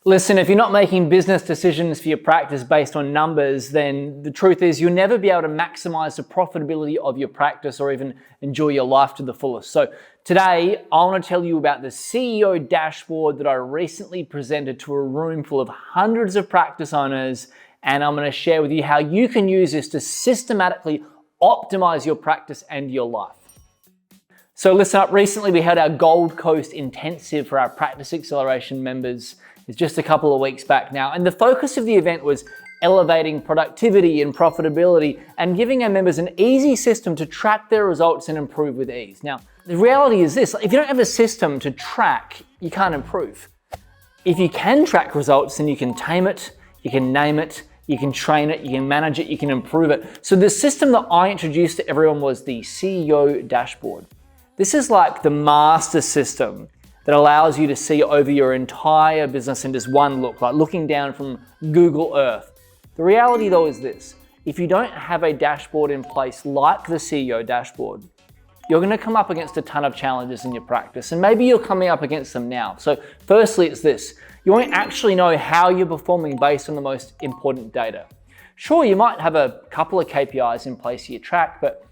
Listen, if you're not making business decisions for your practice based on numbers, then the truth is you'll never be able to maximize the profitability of your practice or even enjoy your life to the fullest. So today, I want to tell you about the CEO dashboard that I recently presented to a room full of hundreds of practice owners, and I'm going to share with you how you can use this to systematically optimize your practice and your life. So listen up, recently we had our Gold Coast Intensive for our Practice Acceleration members. It's just a couple of weeks back now. And the focus of the event was elevating productivity and profitability and giving our members an easy system to track their results and improve with ease. Now, the reality is this, if you don't have a system to track, you can't improve. If you can track results, then you can tame it, you can name it, you can train it, you can manage it, you can improve it. So the system that I introduced to everyone was the CEO dashboard. This is like the master system that allows you to see over your entire business in just one look, like looking down from Google Earth. The reality though is this, if you don't have a dashboard in place like the CEO dashboard, you're gonna come up against a ton of challenges in your practice, and maybe you're coming up against them now. So firstly, it's this, you won't actually know how you're performing based on the most important data. Sure, you might have a couple of KPIs in place you track, but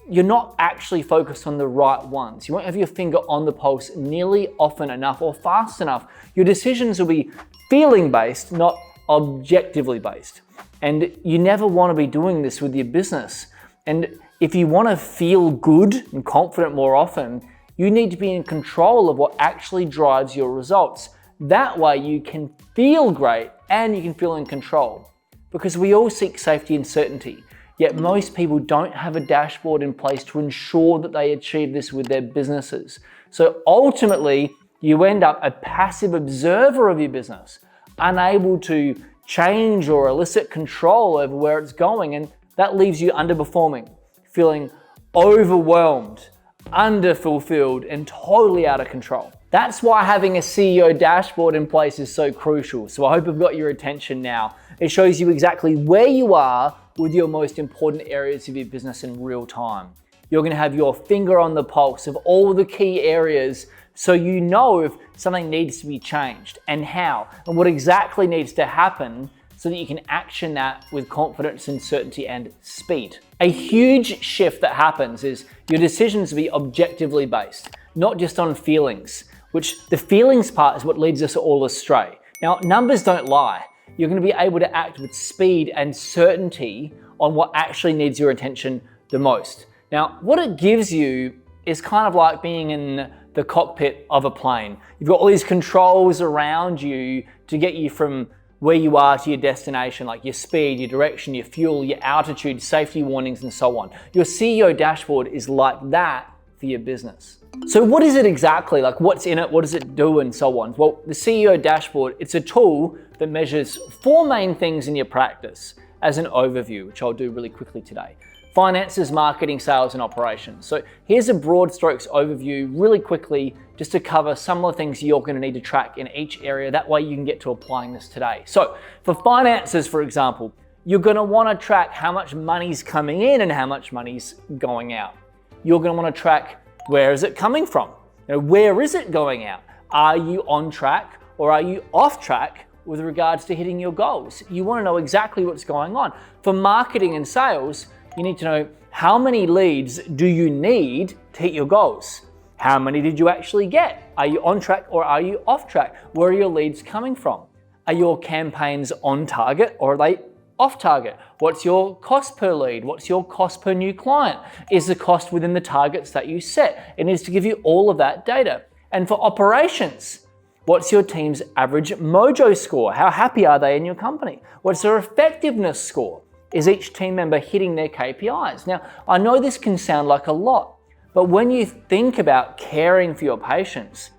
you're not actually focused on the right ones. You won't have your finger on the pulse nearly often enough or fast enough. Your decisions will be feeling based, not objectively based. And you never want to be doing this with your business. And if you want to feel good and confident more often, you need to be in control of what actually drives your results. That way you can feel great and you can feel in control. Because we all seek safety and certainty. Yet most people don't have a dashboard in place to ensure that they achieve this with their businesses. So ultimately, you end up a passive observer of your business, unable to change or elicit control over where it's going, and that leaves you underperforming, feeling overwhelmed, underfulfilled, and totally out of control. That's why having a CEO dashboard in place is so crucial. So I hope I've got your attention now. It shows you exactly where you are with your most important areas of your business in real time. You're gonna have your finger on the pulse of all the key areas so you know if something needs to be changed and how and what exactly needs to happen so that you can action that with confidence and certainty and speed. A huge shift that happens is your decisions will be objectively based, not just on feelings, which the feelings part is what leads us all astray. Now, numbers don't lie. You're going to be able to act with speed and certainty on what actually needs your attention the most. Now, what it gives you is kind of like being in the cockpit of a plane. You've got all these controls around you to get you from where you are to your destination, like your speed, your direction, your fuel, your altitude, safety warnings, and so on. Your CEO dashboard is like that for your business. So what is it exactly? Like what's in it? What does it do and so on? Well, the CEO dashboard, it's a tool that measures four main things in your practice as an overview, which I'll do really quickly today. Finances, marketing, sales, and operations. So here's a broad strokes overview really quickly just to cover some of the things you're going to need to track in each area. That way you can get to applying this today. So for finances, for example, you're going to want to track how much money's coming in and how much money's going out. You're going to want to track where is it coming from? Where is it going out? Are you on track or are you off track with regards to hitting your goals? You want to know exactly what's going on. For marketing and sales, you need to know how many leads do you need to hit your goals? How many did you actually get? Are you on track or are you off track? Where are your leads coming from? Are your campaigns on target or are they off target? What's your cost per lead? What's your cost per new client? Is the cost within the targets that you set? It needs to give you all of that data. And for operations, what's your team's average mojo score? How happy are they in your company? What's their effectiveness score? Is each team member hitting their KPIs? Now, I know this can sound like a lot, but when you think about caring for your patients,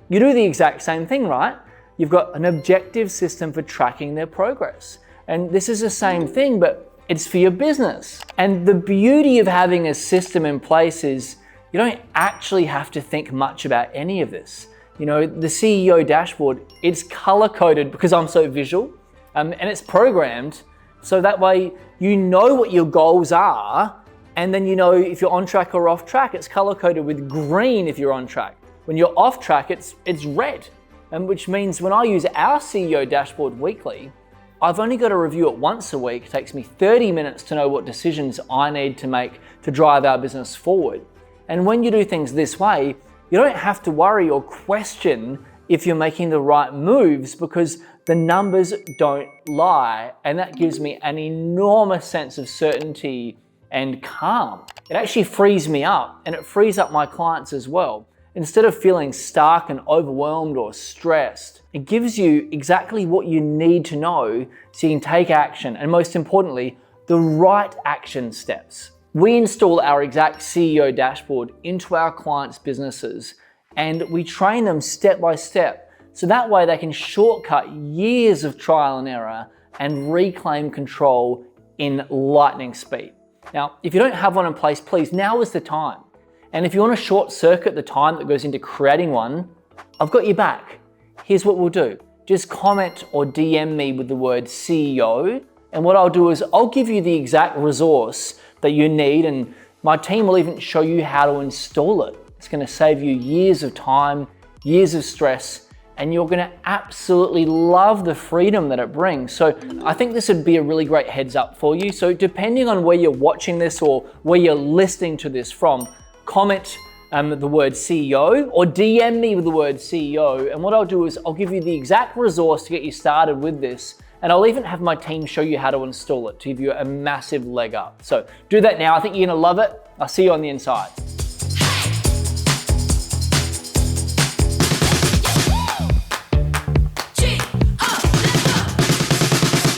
you do the exact same thing, right? You've got an objective system for tracking their progress. And this is the same thing, but it's for your business. And the beauty of having a system in place is you don't actually have to think much about any of this. The CEO dashboard, it's color coded because I'm so visual, and it's programmed. So that way you know what your goals are, and then you know if you're on track or off track. It's color coded with green if you're on track. When you're off track, it's red. and which means when I use our CEO dashboard weekly, I've only got to review it once a week. It takes me 30 minutes to know what decisions I need to make to drive our business forward. And when you do things this way, you don't have to worry or question if you're making the right moves because the numbers don't lie. And that gives me an enormous sense of certainty and calm. It actually frees me up and it frees up my clients as well. Instead of feeling stuck and overwhelmed or stressed, it gives you exactly what you need to know so you can take action and most importantly, the right action steps. We install our exact CEO dashboard into our clients' businesses and we train them step by step so that way they can shortcut years of trial and error and reclaim control in lightning speed. Now, if you don't have one in place, please, now is the time. And if you want to short circuit the time that goes into creating one, I've got your back. Here's what we'll do. Just comment or DM me with the word CEO. And what I'll do is I'll give you the exact resource that you need and my team will even show you how to install it. It's going to save you years of time, years of stress, and you're going to absolutely love the freedom that it brings. So I think this would be a really great heads up for you. So depending on where you're watching this or where you're listening to this from, comment the word CEO or DM me with the word CEO. And what I'll do is I'll give you the exact resource to get you started with this. And I'll even have my team show you how to install it to give you a massive leg up. So do that now. I think you're gonna love it. I'll see you on the inside.